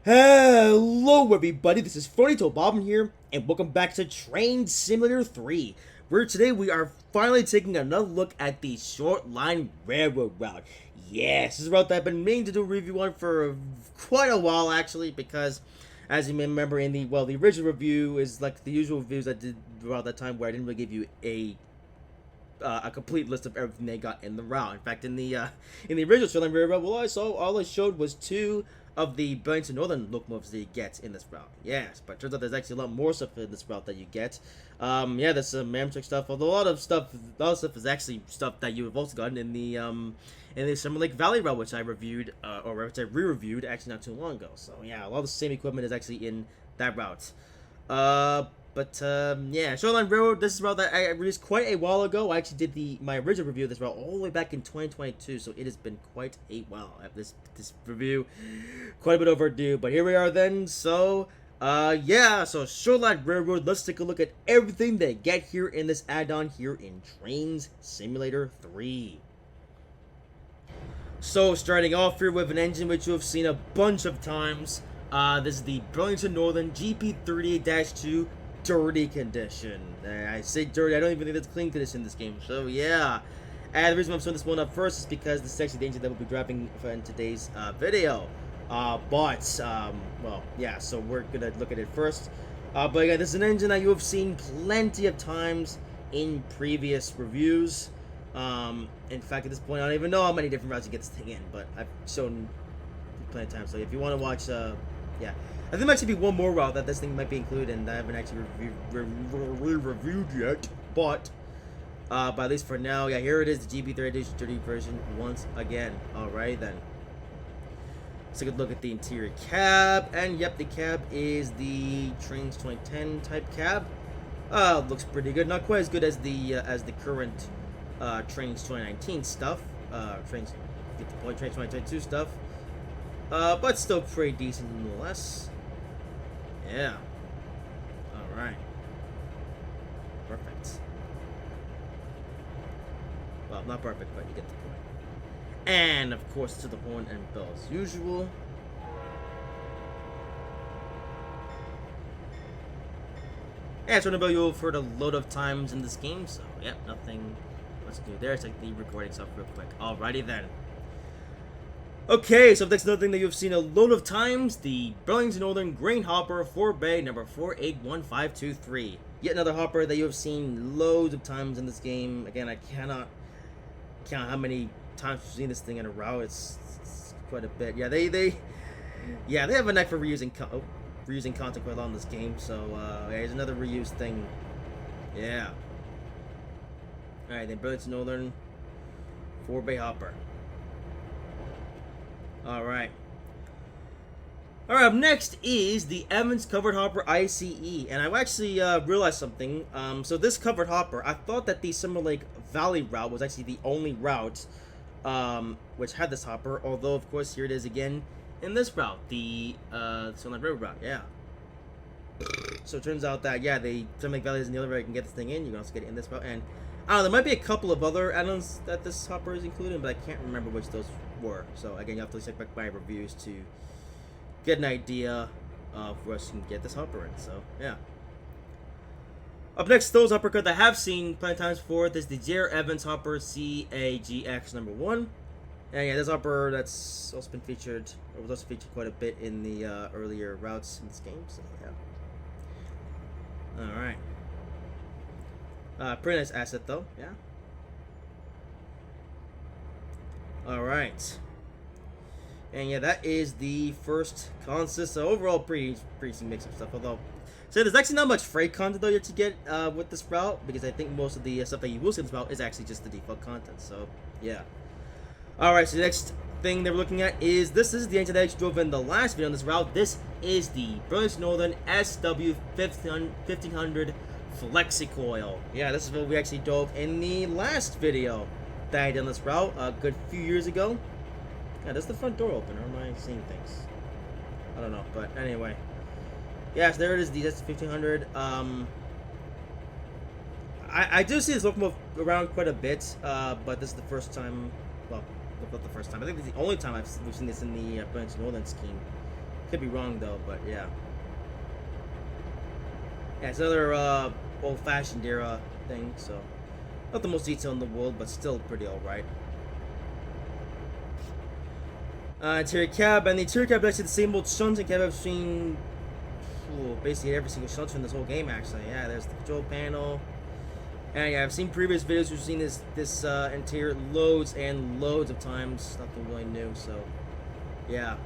Hello everybody, this is Funny Toe Bobbin here, and welcome back to Trainz Simulator 3, where today we are finally taking another look at the Shortline Railroad route. Yes, this is a route that I've been meaning to do a review on for quite a while actually, because as you may remember in the original review is like the usual reviews I did around that time where I didn't really give you a complete list of everything they got in the route. In fact, in the original Shortline Railroad, all I showed was two of the Burlington Northern locomotives that you get in this route. Yes, but it turns out there's actually a lot more stuff in this route that you get. Yeah, there's some Mammoth stuff, although a lot of stuff is actually stuff that you have also gotten in the Summer Lake Valley route, which I reviewed, or which I re-reviewed actually not too long ago. So yeah, a lot of the same equipment is actually in that route. Yeah, Shortline Railroad, this is a route that I released quite a while ago. I actually did my original review of this route all the way back in 2022, so it has been quite a while. This review, quite a bit overdue, but here we are then. So, yeah, so Shortline Railroad, let's take a look at everything they get here in this add-on here in Trainz Simulator 3. So, starting off here with an engine which you have seen a bunch of times. This is the Burlington Northern GP38-2 dirty condition. I say dirty, I don't even think that's clean condition in this game. So yeah, and the reason I'm showing this one up first is because this is actually the engine that we'll be dropping in today's video. Well, yeah, so we're gonna look at it first. But again, this is an engine that you have seen plenty of times in previous reviews. In fact, at this point, I don't even know how many different routes you get this thing in, but I've shown plenty of times. So if you want to watch, yeah, I think there might actually be one more route that this thing might be included in that I haven't actually reviewed yet, but at least for now, yeah, here it is, the GP38-30 version once again. Alright then. Let's take a look at the interior cab, and yep, the cab is the Trainz 2010 type cab. Looks pretty good, not quite as good as the current Trainz 2019 stuff, Trainz 2022 stuff. But still pretty decent nonetheless. Yeah. Alright. Perfect. Well, not perfect, but you get the point. And, of course, to the horn and bell as usual. And turn the bell you've heard a load of times in this game, so, yeah, nothing much to do there. It's like the recording stuff real quick. Alrighty then. Okay, so next another thing that you've seen a load of times, the Burlington Northern Grain Hopper 4-bay number 481523. Yet another hopper that you have seen loads of times in this game. Again, I cannot count how many times you've seen this thing in a row. It's quite a bit. Yeah, they have a knack for reusing content quite a lot in this game. So yeah, here's another reused thing. Yeah. All right, then Burlington Northern 4-bay hopper. Alright, up next is the Evans Covered Hopper ICE, and I've actually realized something. So this covered hopper, I thought that the Summer Lake Valley route was actually the only route which had this hopper, although of course here it is again in this route, the Shortline Railroad route, yeah. So it turns out that, yeah, the Summer Lake Valley isn't the only route you can get this thing in. You can also get it in this route, and I don't know, there might be a couple of other add-ons that this hopper is included, but I can't remember which those were. So again, you have to check back my reviews to get an idea of where you can get this hopper in. So yeah. Up next, those uppercut that I have seen plenty of times before. This is the J.R. Evans hopper CAGX number 1. And yeah, this hopper that's also been featured, or was also featured quite a bit in the earlier routes in this game. So yeah. All right. Pretty nice asset though, yeah. Alright. And yeah, that is the first consist. So overall, pretty mix of stuff. Although, so there's actually not much freight content though yet to get with this route, because I think most of the stuff that you will see in this route is actually just the default content. So yeah. Alright, so the next thing that we're looking at is this is the engine that I drove in the last video on this route. This is the Burlington Northern SW 1500 Flexi Coil. Yeah, this is what we actually drove in the last video that I did on this route a good few years ago. Yeah, does the front door open, or am I seeing things? I don't know, but anyway. Yeah, so there it is, the S1500. I do see this locomotive around quite a bit, but this is the first time, well, not the first time, I think this is the only time we've seen this in the Burlington Northern scheme. Could be wrong though, but yeah. Yeah, it's another old-fashioned era thing, so not the most detailed in the world, but still pretty alright. Interior cab, and the interior cab is actually the same old shunting cab I've seen basically every single shunt in this whole game, actually. Yeah, there's the control panel. And yeah, I've seen previous videos, we've seen this interior loads and loads of times. Nothing really new, so yeah.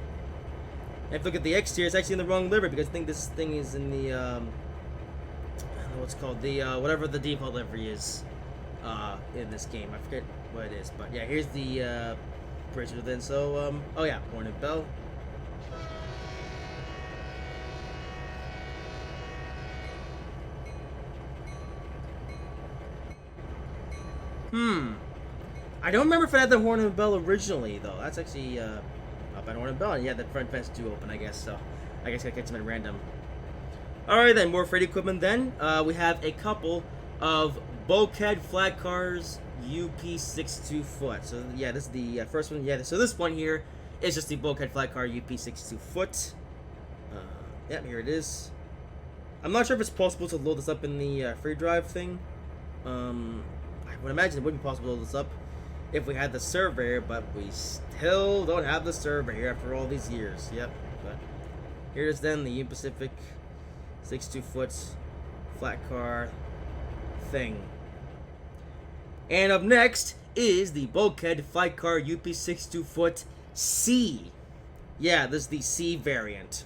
And if you look at the exterior, it's actually in the wrong livery because I think this thing is in the I don't know what's called, the whatever the default livery is in this game. I forget what it is, but yeah, here's the bridge within. So oh yeah, horn and bell. I don't remember if it had the horn and bell originally, though. That's actually up at horn and bell. And yeah, the front vents do open, I guess. So I guess I gotta catch them at random. Alright then, more freight equipment then. We have a couple of bulkhead flat cars UP62 foot. So yeah, this is the first one. Yeah, so this one here is just the bulkhead flat car UP62 foot. Yep, here it is. I'm not sure if it's possible to load this up in the free drive thing. I would imagine it would be possible to load this up if we had the server here, but we still don't have the server here after all these years. Yep, but here's then the Union Pacific 62 foot flat car thing. And up next is the bulkhead flat car UP62 foot C. Yeah, this is the C variant.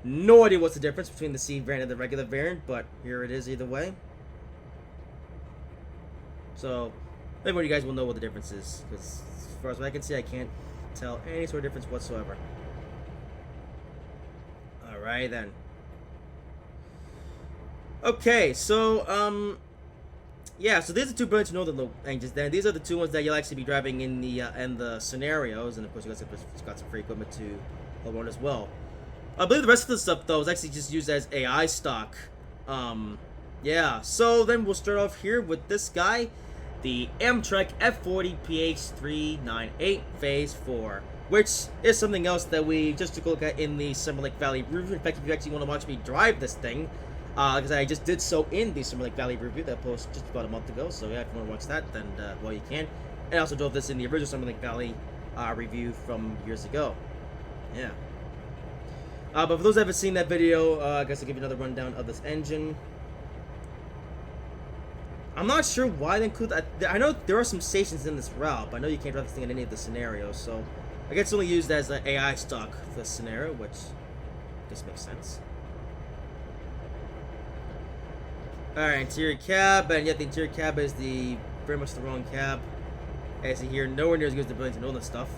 No idea what's the difference between the C variant and the regular variant, but here it is either way. So, maybe one of you guys will know what the difference is, because as far as I can see, I can't tell any sort of difference whatsoever. Alright then. Okay, so, yeah, so these are two Burlington Northern engines then. These are the two ones that you'll actually be driving in the scenarios, and of course you got some free equipment to hold on as well. I believe the rest of the stuff, though, is actually just used as AI stock. Yeah, so then we'll start off here with this guy. The Amtrak F40 PH398 Phase 4, which is something else that we just took a look at in the Summer Lake Valley review. In fact, if you actually want to watch me drive this thing, because I just did so in the Summer Lake Valley review that posted just about a month ago, so yeah, if you want to watch that, then well, you can. And I also drove this in the original Summer Lake Valley review from years ago. Yeah. But for those that haven't seen that video, I guess I'll give you another rundown of this engine. I'm not sure why they include that. I know there are some stations in this route, but I know you can't drive this thing in any of the scenarios, so I guess it's only used as an AI stock for this scenario, which I guess makes sense. Alright, interior cab, and yet the interior cab is very much the wrong cab. As you hear, nowhere near as good as the Burlington Northern stuff.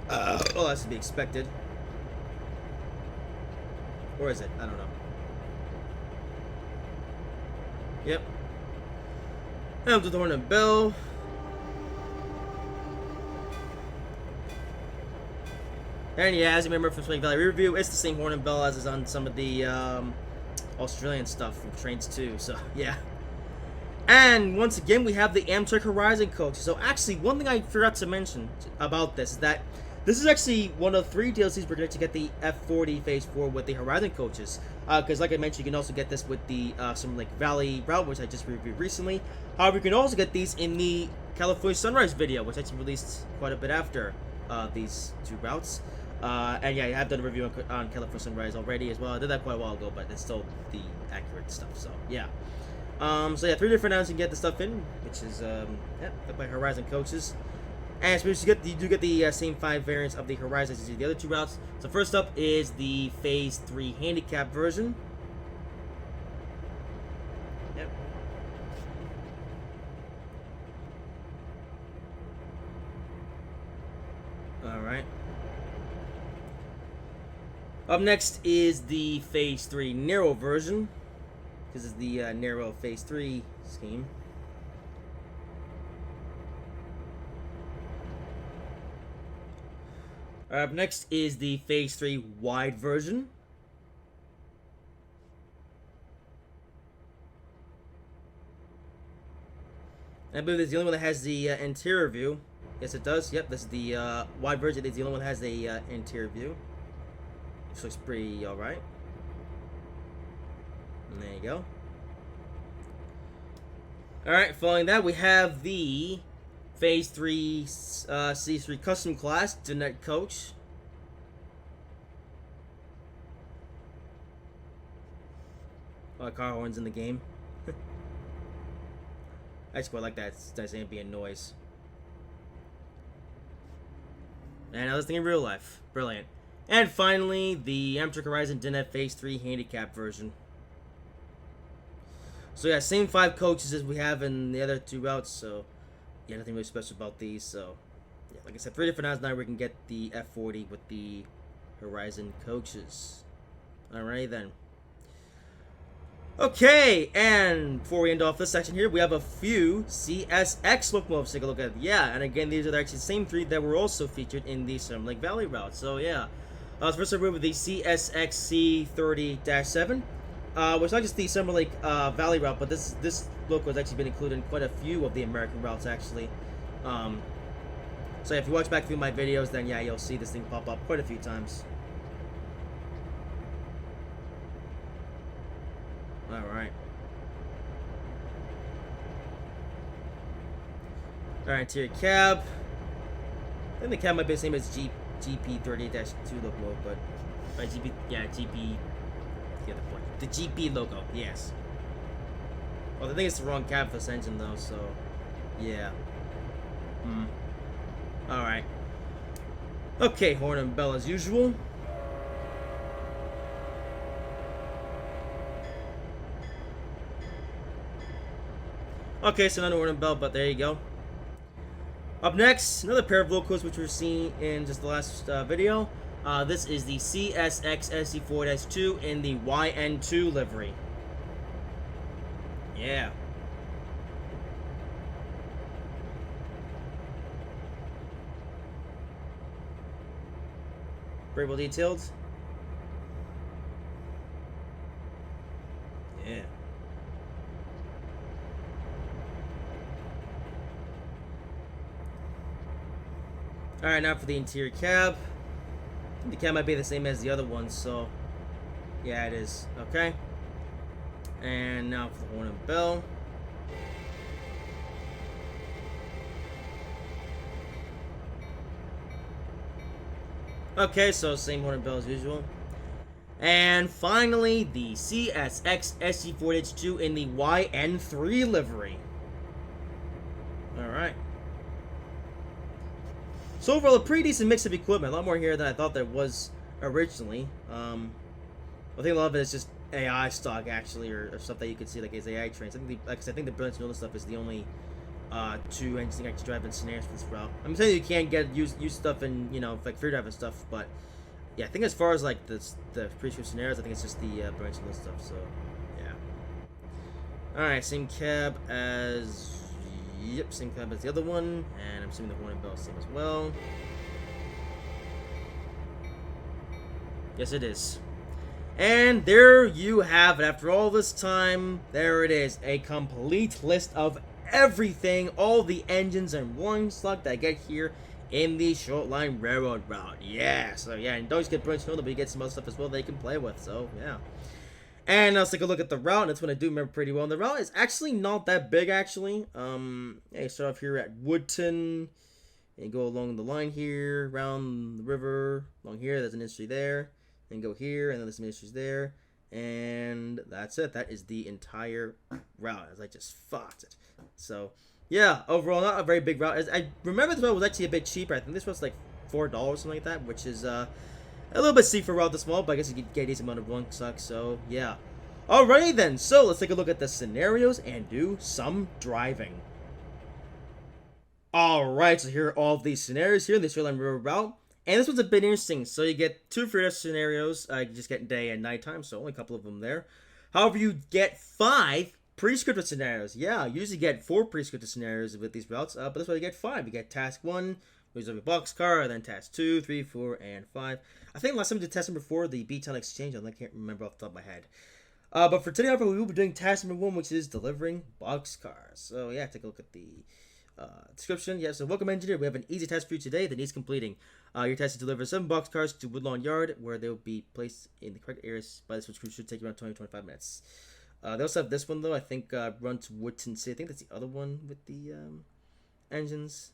Well, that's to be expected. Or is it? I don't know. Yep. And with the horn and bell. And yeah, as you remember from Summer Lake Valley review, it's the same horn and bell as is on some of the Australian stuff from Trainz 2. So yeah. And once again, we have the Amtrak Horizon coach. So actually, one thing I forgot to mention about this is that this is actually one of 3 DLCs we're going to get the F40 Phase 4 with the Horizon coaches. Because like I mentioned, you can also get this with the Summer Lake Valley route, which I just reviewed recently. However, you can also get these in the California Sunrise video, which I actually released quite a bit after these 2 routes. And yeah, I have done a review on California Sunrise already as well. I did that quite a while ago, but it's still the accurate stuff, so yeah. So yeah, 3 different routes you can get the stuff in, which is, yeah, got by Horizon coaches. And so you do get the same 5 variants of the Horizon as the other 2 routes. So first up is the Phase 3 handicap version. Yep. Alright. Up next is the Phase 3 narrow version. This is the narrow Phase 3 scheme. Up next is the Phase 3 wide version. I believe this is the only one that has the interior view. Yes, it does. Yep, this is the wide version. It's the only one that has the interior view. This looks pretty alright. And there you go. Alright, following that, we have the Phase 3 C3 Custom Class Dinette Coach. A lot of car horns in the game. I just quite like that nice ambient noise. And now this thing in real life. Brilliant. And finally, the Amtrak Horizon Dinette Phase 3 Handicap version. So yeah, same 5 coaches as we have in the other 2 routes, so yeah, nothing really special about these. So yeah, like I said, 3 different routes now we can get the F40 with the Horizon coaches. Alright then. Okay, and before we end off this section here, we have a few CSX locomotives to take a look at. Yeah, and again, these are actually the same 3 that were also featured in the Silver Lake Valley route. So yeah, first I'll with the CSX C30-7. It's not just the Silver Lake Valley route, but this loco has actually been included in quite a few of the American routes, actually. So if you watch back through my videos, then yeah, you'll see this thing pop up quite a few times. Alright. Alright, interior cab. I think the cab might be the same as GP30-2 loco, but... GP, yeah, GP... The other point. The GP logo, yes. Well, I think it's the wrong cab for this engine, though, so... Yeah. Alright. Okay, horn and bell as usual. Okay, so not horn and bell, but there you go. Up next, another pair of locos which we're seeing in just the last video. This is the CSX SC4-2 in the YN2 livery. Yeah. Very well detailed. Yeah. Alright, now for the interior cab. The cab might be the same as the other ones, so yeah, it is. Okay. And now for the horn and bell. Okay, so same horn and bell as usual. And finally, the CSX SC4-2 in the YN3 livery. Alright. So overall, a pretty decent mix of equipment. A lot more here than I thought there was originally. I think a lot of it is just AI stock, actually, or stuff that you can see, like as AI trains. I think the Burlington stuff is the only 2 engines that actually drive in scenarios for this route. I'm saying you can get use stuff in, you know, like free driving stuff, but yeah, I think as far as like the pre-script scenarios, I think it's just the Burlington stuff. So yeah. All right, same cab as. Yep, same cab as the other one, and I'm assuming the horn and bell is the same as well. Yes, it is. And there you have it. After all this time, there it is. A complete list of everything, all the engines and rolling stock that I get here in the Shortline Railroad route. Yeah, so yeah, and don't just get Burlington, but you get some other stuff as well they can play with, so yeah. And let's take a look at the route. That's what I do remember pretty well. And the route is actually not that big, actually. Yeah, you start off here at Woodton. And go along the line here, around the river. Along here, there's an industry there. Then go here, and then there's some industries there. And that's it. That is the entire route, as I just fought it. So, yeah, overall, not a very big route. I remember the route was actually a bit cheaper. I think this was like $4 or something like that, which is... a little bit steep for a route this small, but I guess you could get a decent amount of rolling stock, so yeah. Alrighty then, so let's take a look at the scenarios and do some driving. Alright, so here are all of these scenarios here in the Shortline Railroad route. And this one's a bit interesting. So you get 2 free scenarios. You just get day and nighttime, so only a couple of them there. However, you get 5 pre-scripted scenarios. Yeah, you usually get 4 pre-scripted scenarios with these routes, but this one you get 5. You get task 1, which is a boxcar, and then task 2, 3, 4, and 5. I think last time we did task number 4, the B-Town Exchange, I can't remember off the top of my head. But for today, we will be doing task number 1, which is delivering boxcars. So yeah, take a look at the Description. Yeah, so welcome engineer. We have an easy task for you today that needs completing. Your task is to deliver 7 boxcars to Woodlawn Yard, where they will be placed in the correct areas by this, which should take around 20-25 minutes. They also have this one though. I think run to Woodton City. I think that's the other one with the engines.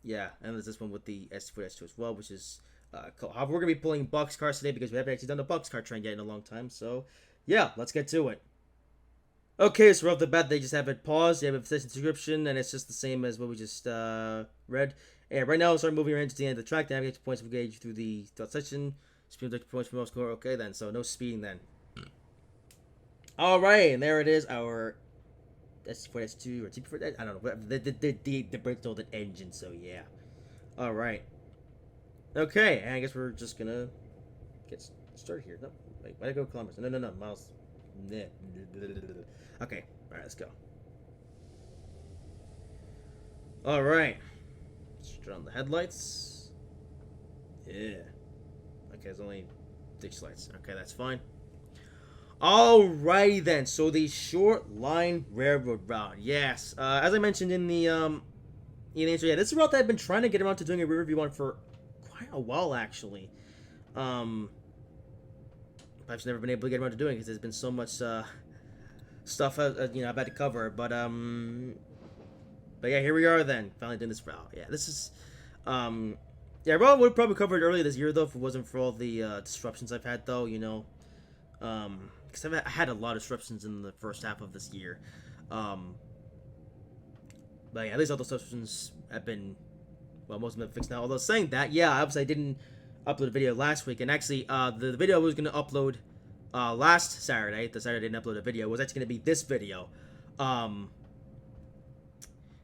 Yeah, and there's this one with the S4S2 as well, which is cool. However, we're gonna be pulling boxcars today because we haven't actually done the boxcar train yet in a long time. So yeah, let's get to it. Okay, so right off the bat, they just have it paused. They have a session description, and it's just the same as what we just read. And right now, start moving your engine to the end of the track. Navigate to points of engage through the section. Speed to points from most score. Okay, then. So no speeding then. All right, and there it is. Our S4, S2, or T4. I don't know. The brake told an engine. So yeah. All right. Okay, and I guess we're just gonna get started here. No, wait. Why'd I go kilometers? No, miles. Okay, alright, let's go. Alright. Turn on the headlights. Yeah. Okay, there's only 6 lights. Okay, that's fine. Alrighty then. So the Shortline Railroad route. Yes. As I mentioned in the intro, yeah, this is a route that I've been trying to get around to doing a review on for quite a while actually. I've just never been able to get around to doing it because there's been so much stuff I've had to cover. But yeah, here we are then, finally doing this route. Yeah, this is yeah, I would have probably covered it earlier this year though if it wasn't for all the disruptions I've had though. Because I had a lot of disruptions in the first half of this year. But yeah, these other disruptions have been, well, most of them have fixed now. Although saying that, yeah, obviously I didn't upload a video last week, and actually the video I was going to upload last Saturday, the Saturday I didn't upload a video, was actually going to be this video. Oh,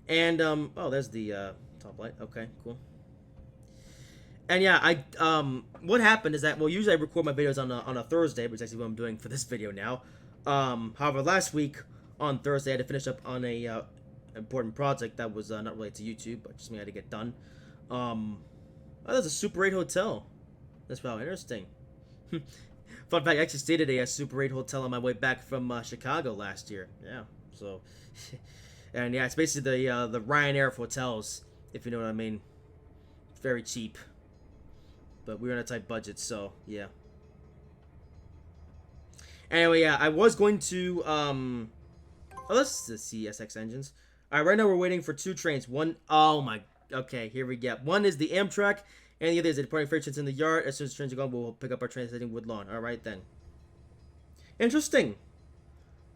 there's the top light. Okay, cool. And yeah, what happened is that, well, usually I record my videos on a Thursday, which is actually what I'm doing for this video now. However, last week on Thursday I had to finish up on a important project that was not related to YouTube, but just something I had to get done. Oh, there's a Super 8 hotel. That's wow, interesting. Fun fact, I actually stayed at a Super 8 hotel on my way back from Chicago last year. Yeah, so... and yeah, it's basically the Ryanair of hotels, if you know what I mean. It's very cheap. But we were on a tight budget, so yeah. Anyway, yeah, I was going to... Oh, let's see SX engines. Alright, right now we're waiting for 2 trains. One... Oh my... Okay, here we go. One is the Amtrak, and the other is the departing freight trains in the yard. As soon as the trains are gone, we'll pick up our trains heading Woodlawn. Alright then. Interesting.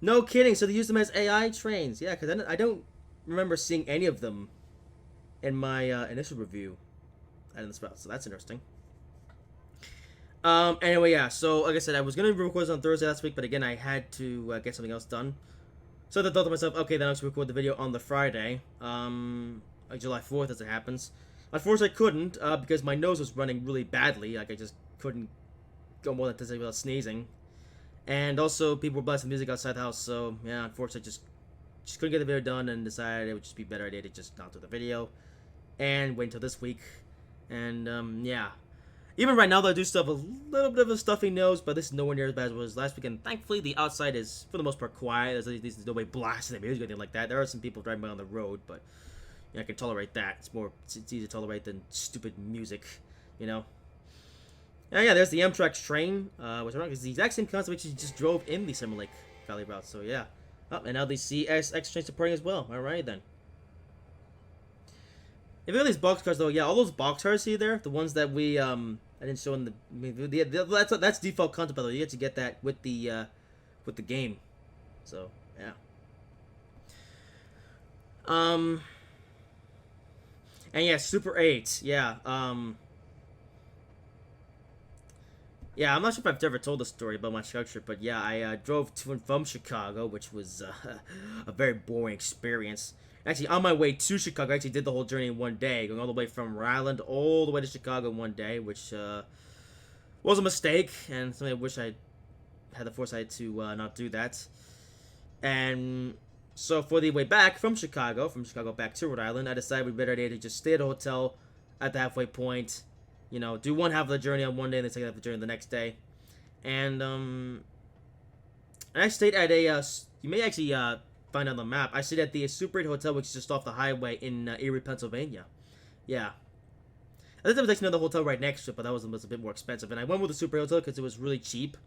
No kidding. So they use them as AI trains. Yeah, because I don't remember seeing any of them in my initial review out in the spout. So that's interesting. Anyway, yeah. So like I said, I was gonna record this on Thursday last week, but again, I had to get something else done. So I thought to myself, okay, then I'll just record the video on the Friday. Like July 4th, as it happens. Unfortunately, I couldn't, because my nose was running really badly. Like, I just couldn't go more than 10 seconds without sneezing. And also, people were blasting music outside the house, so, yeah, unfortunately, just couldn't get the video done, and decided it would just be a better idea to just not do the video. And wait until this week. And, yeah. Even right now, though, I do still have a little bit of a stuffy nose, but this is nowhere near as bad as it was last week. And thankfully, the outside is, for the most part, quiet. There's nobody blasting the music or anything like that. There are some people driving by on the road, but... yeah, I can tolerate that. It's easier to tolerate than stupid music, you know. And yeah, there's the Amtrak train, which is the exact same concept which you just drove in the Summer Lake Valley route. So yeah. Oh, and now the CSX train supporting as well. All right then. If you look at these boxcars though, yeah, all those boxcars see there, the ones that we I didn't show in that's default content by the way. You have to get that with the game. So yeah. And yeah, Super 8. Yeah, yeah, I'm not sure if I've ever told the story about my Chicago trip, but yeah, I drove to and from Chicago, which was a very boring experience. Actually, on my way to Chicago, I actually did the whole journey in one day, going all the way from Rhode Island all the way to Chicago in one day, which was a mistake, and something I wish I had the foresight to not do that. And... so for the way back from Chicago back to Rhode Island, I decided we better idea to just stay at a hotel at the halfway point, you know, do one half of the journey on one day and then second half of the journey the next day. And I stayed at a, you may actually find on the map. I stayed at the Super 8 Hotel, which is just off the highway in Erie, Pennsylvania. Yeah. I think there was actually another hotel right next to it, but that was a bit more expensive. And I went with the Super 8 Hotel because it was really cheap.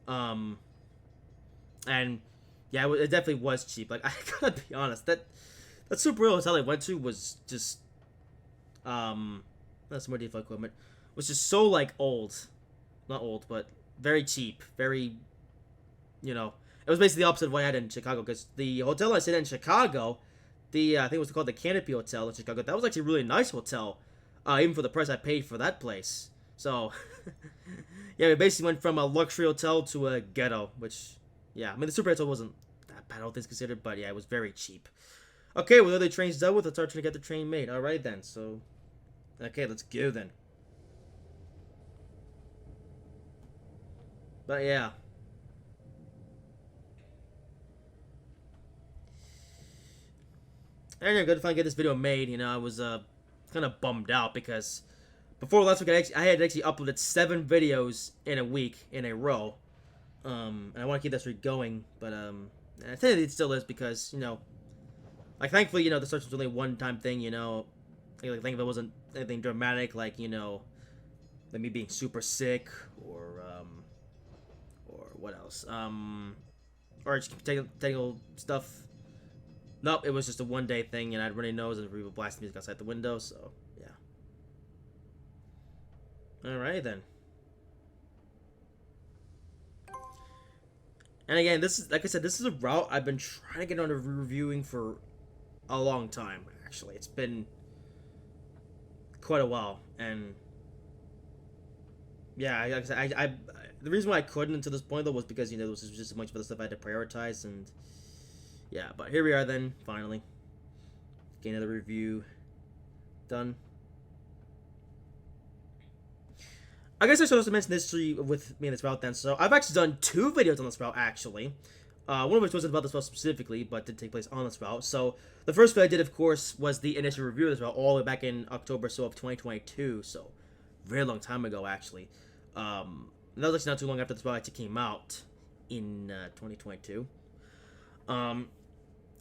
And yeah, it definitely was cheap. Like, I gotta be honest, that Super 8 Hotel I went to was just that's more default equipment. Was just so like old, not old, but very cheap, very, you know, it was basically the opposite of what I had in Chicago. Because the hotel I stayed in Chicago, I think it was called the Canopy Hotel in Chicago. That was actually a really nice hotel, even for the price I paid for that place. So, yeah, we basically went from a luxury hotel to a ghetto. Which, yeah, I mean the Super Hotel wasn't that bad, all things considered, but yeah, it was very cheap. Okay, well, the train's done with. Let's start trying to get the train made. All right then. So, okay, let's go then. But yeah. And I'm good to finally get this video made. You know, I was kind of bummed out because before last week I had actually uploaded 7 videos in a week in a row. And I want to keep that streak going, but I think it still is because, you know, like thankfully, you know, this was only a one-time thing. You know, like I think if it wasn't anything dramatic, like, you know, like me being super sick or what else? Or just technical stuff. Nope, it was just a one-day thing, and I had runny nose and people blasting music outside the window, so, yeah. Alright, then. And again, this is, like I said, this is a route I've been trying to get on reviewing for a long time, actually. It's been quite a while, and yeah, like I said, the reason why I couldn't until this point, though, was because, you know, there was just a bunch of other stuff I had to prioritize, and yeah, but here we are then, finally. Getting another review done. I guess I should also mention this with me in this route then. So I've actually done 2 videos on this route, actually. One of which wasn't about this route specifically, but did take place on this route. So the first video I did, of course, was the initial review of this route all the way back in October or so of 2022. So very long time ago, actually. That was actually not too long after this route actually came out in 2022.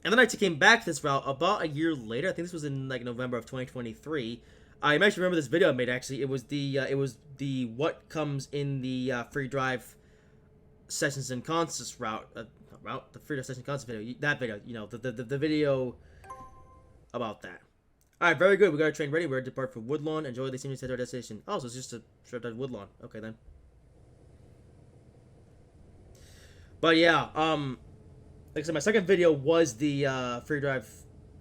And then I actually came back to this route about a year later. I think this was in like November of 2023. I actually remember this video I made. Actually, it was the what comes in the free drive sessions and concerts route. The free drive session concerts video. That video, you know, the video about that. All right, very good. We got our train ready. We're to depart for Woodlawn. Enjoy the scenery to our destination. Oh, so it's just a trip to Woodlawn. Okay then. But yeah, like I said, my second video was the free drive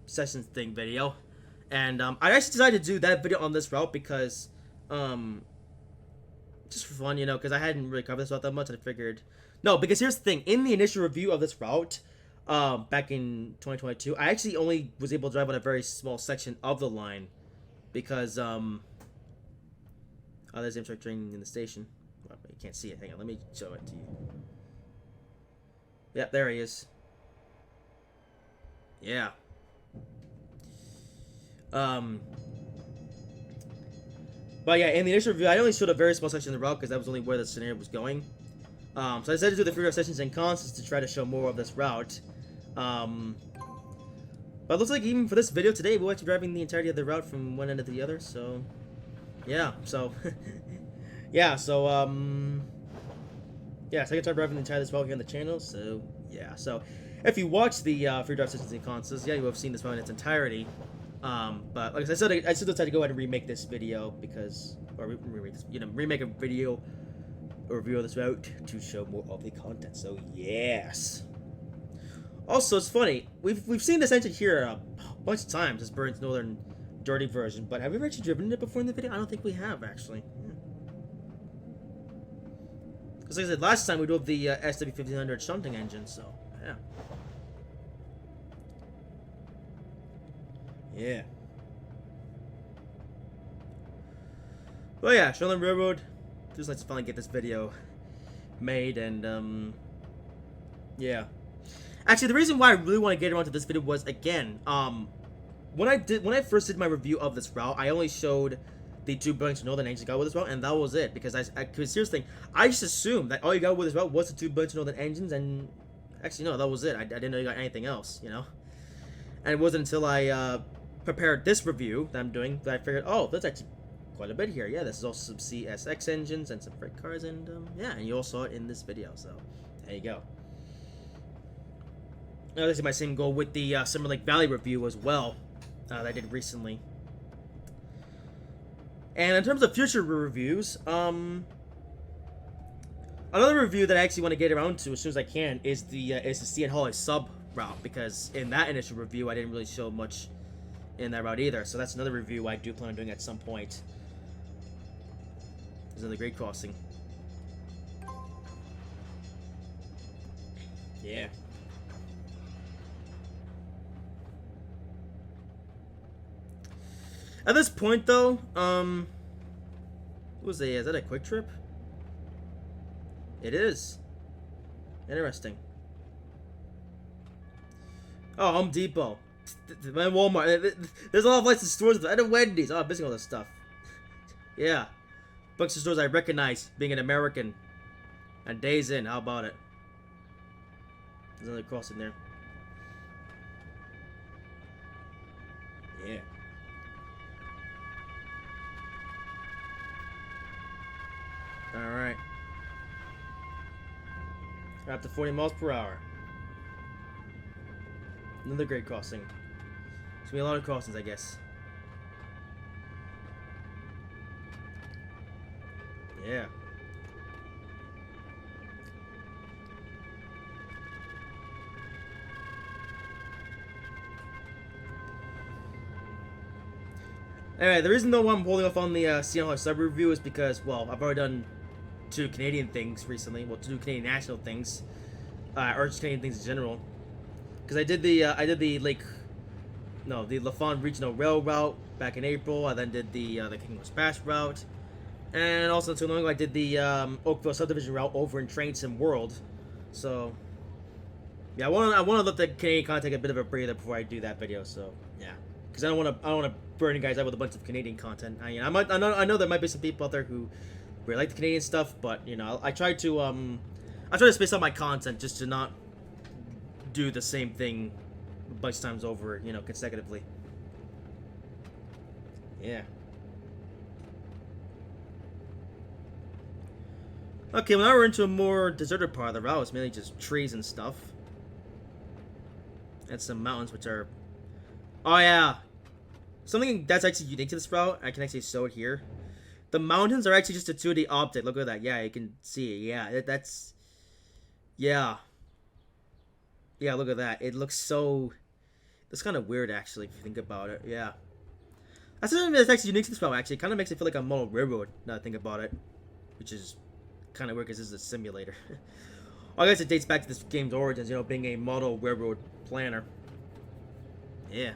sessions thing video, and I actually decided to do that video on this route because just for fun, you know, because I hadn't really covered this route that much, and I figured because here's the thing: in the initial review of this route, back in 2022, I actually only was able to drive on a very small section of the line because there's the Amtrak train in the station. Well, you can't see it. Hang on, let me show it to you. Yep, there he is. Yeah. But yeah, in the initial review, I only showed a very small section of the route because that was only where the scenario was going. So I decided to do the free drive sessions and constants to try to show more of this route. But it looks like even for this video today, we're actually driving the entirety of the route from one end to the other. So yeah, so yeah, so second time driving the entire this route here on the channel. So yeah, so if you watch the free drive sessions and consoles, yeah, you have seen this route in its entirety. But like I said, I still decided to go ahead and remake this video because, remake a video review of this route to show more of the content. So yes. Also, it's funny, we've seen this engine here a bunch of times, this Burlington Northern dirty version, but have we ever actually driven it before in the video? I don't think we have actually. Because like I said, last time we drove the SW1500 shunting engine, so yeah. Yeah. Well, yeah, Shortline Railroad. Just like to finally get this video made, and yeah. Actually, the reason why I really want to get around to this video was, again, when I first did my review of this route, I only showed the 2 Burlington Northern engines got with this route, and that was it. Because because here's the thing, I just assumed that all you got with this route was the 2 Burlington Northern engines, and Actually, no, that was it. I didn't know you got anything else, you know? And it wasn't until I prepared this review that I'm doing that I figured, oh, there's actually quite a bit here. Yeah, this is also some CSX engines and some freight cars, and yeah, and you all saw it in this video, so there you go. Now, this is my same goal with the Summer Lake Valley review as well that I did recently. And in terms of future reviews, another review that I actually want to get around to as soon as I can is the Seton Hall sub route, because in that initial review I didn't really show much in that route either. So that's another review I do plan on doing at some point. There's another grade crossing. Yeah. At this point, though, what was is that a quick trip? It is. Interesting. Oh, Home Depot. Walmart. There's a lot of licensed stores. I know Wendy's. Oh, I'm missing all this stuff. Yeah. Bunch of stores I recognize being an American. And Days Inn. How about it? There's another crossing there. Yeah. Alright. Up to 40 miles per hour. Another grade crossing. There's gonna be a lot of crossings, I guess. Yeah. Anyway, the reason though why I'm holding off on the Seton Hall sub review is because, well, I've already done 2 Canadian things recently. Well, 2 Canadian national things, or just Canadian things in general. Because I did the the Lafon Regional Rail route back in April. I then did the King's Pass route, and also not too long ago I did the Oakville Subdivision route over in Trainz World. So yeah, I want to let the Canadian content get a bit of a breather before I do that video. So yeah, because I don't want to burn you guys out with a bunch of Canadian content. I know there might be some people out there who really like the Canadian stuff, but you know, I try to space out my content just to not do the same thing a bunch of times over, you know, consecutively. Yeah. Okay, well now we're into a more deserted part of the route. It's mainly just trees and stuff. And some mountains, which are... Oh yeah! Something that's actually unique to this route, I can actually show it here. The mountains are actually just a 2D optic. Look at that. Yeah, you can see it. Yeah, that's... Yeah. Yeah, look at that. It looks so... That's kind of weird, actually, if you think about it. Yeah. That's something that's actually unique to this route, actually. It kind of makes it feel like a model railroad, now that I think about it. Which is kind of weird, because this is a simulator. I guess it dates back to this game's origins, you know, being a model railroad planner. Yeah.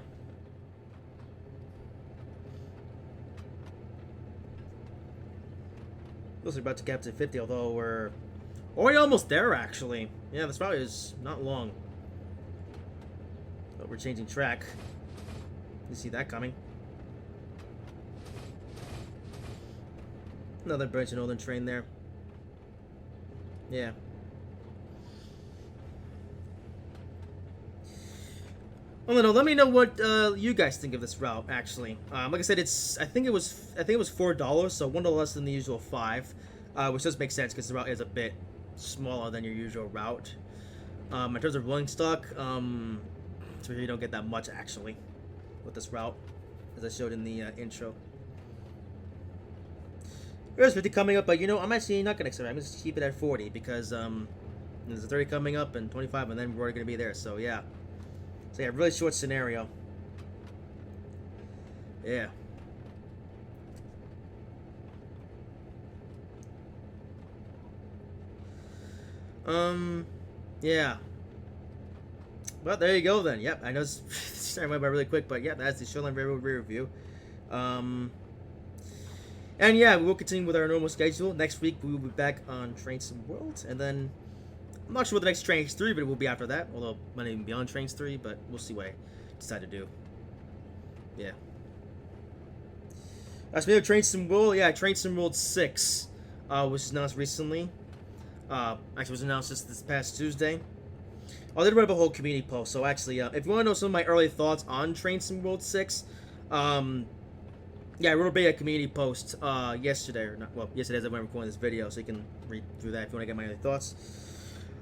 We're about to get up to 50, although we're already almost there, actually. Yeah, this route is not long. But we're changing track. You see that coming. Another Burlington Northern train there. Yeah. Well, no, let me know what you guys think of this route. Actually, like I said, I think it was $4, so $1 less than the usual $5, which does make sense because the route is a bit smaller than your usual route. In terms of rolling stock, so you don't get that much actually with this route, as I showed in the intro. There's 50 coming up, but you know, I'm actually not gonna accept it. I'm just keep it at 40 because there's a 30 coming up and 25, and then we're already gonna be there. So yeah. So yeah, really short scenario. Yeah. Yeah. Well, there you go then. Yep, I know it's I went by really quick, but yeah, that's the Shortline Railroad review. And yeah, we will continue with our normal schedule. Next week, we will be back on Trainz World, and then I'm not sure what the next Trainz 3, but it will be after that. Although, it might even be on Trainz 3, but we'll see what I decide to do. Yeah. Speaking of Trainz World, yeah, Trainz World 6 was announced recently. Actually, was announced just this past Tuesday. I did write a whole community post. So actually, if you want to know some of my early thoughts on Trainz World 6, yeah, I wrote a big community post yesterday, or not, well, yesterday as I went recording this video, so you can read through that if you want to get my early thoughts.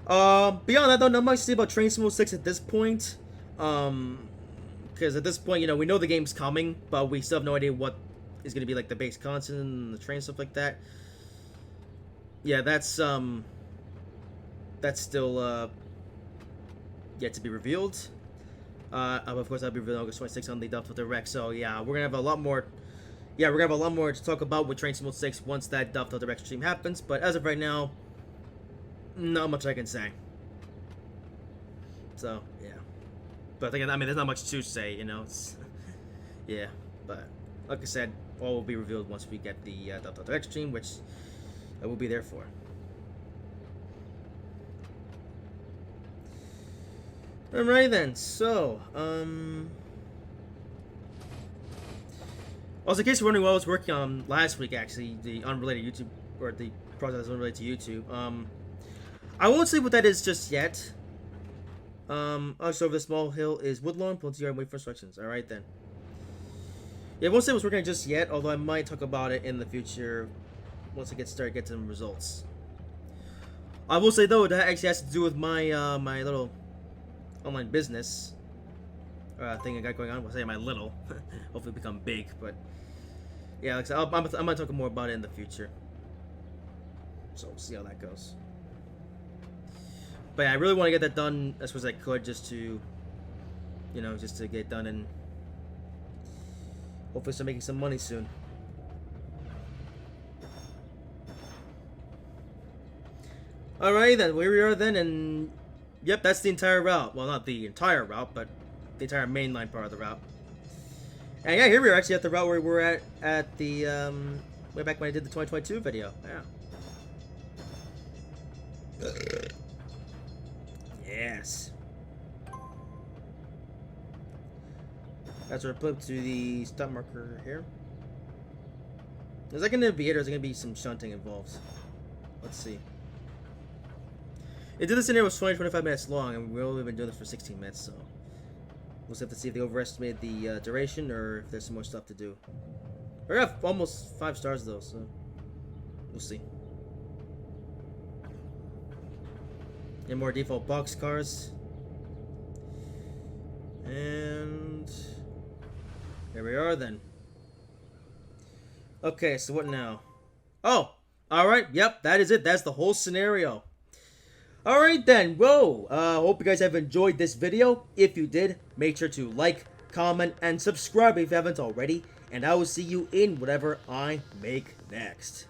Beyond that, though, not much to say about Trainz World 6 at this point. Because at this point, you know, we know the game's coming, but we still have no idea what is going to be like the base content and the train stuff like that. Yeah, that's still yet to be revealed. Of course, that'll be revealed August 26th on the Duff Direct. So yeah, we're gonna have a lot more. Yeah, we're gonna have a lot more to talk about with Trainz World 6 once that Duff Direct stream happens. But as of right now, not much I can say. So yeah. But again, I mean, there's not much to say, you know. It's, yeah, but like I said, all will be revealed once we get the Direct stream, which I will be there for. Alright then, so, also in case you're wondering what I was working on last week, actually, the unrelated YouTube, or the project that's unrelated to YouTube, I won't say what that is just yet. Also over the small hill is Woodlawn. Pull to your wait for instructions. Alright then. Yeah, I won't say I was working on it just yet, although I might talk about it in the future once I get some results. I will say though, that actually has to do with my my little online business thing I got going on. We'll say my little. Hopefully become big, but yeah, like I said, I'm gonna talk more about it in the future. So we'll see how that goes. But yeah, I really want to get that done as far as I could, just to, you know, just to get it done and hopefully start making some money soon. Alright then, here we are then, and yep, that's the entire route. Well, not the entire route, but the entire mainline part of the route. And yeah, here we are actually at the route where we're at the, way back when I did the 2022 video. Yeah. Yes. That's our flip to the stop marker here. Is that going to be it, or is there going to be some shunting involved? Let's see. It did this scenario was 20-25 minutes long, and we've only been doing this for 16 minutes, so we'll just have to see if they overestimated the duration, or if there's some more stuff to do. We got almost 5 stars though, so we'll see. And more default boxcars. And here we are then. Okay, so what now? Oh, alright, yep, that is it. That's the whole scenario. Alright then, whoa. Hope you guys have enjoyed this video. If you did, make sure to like, comment, and subscribe if you haven't already. And I will see you in whatever I make next.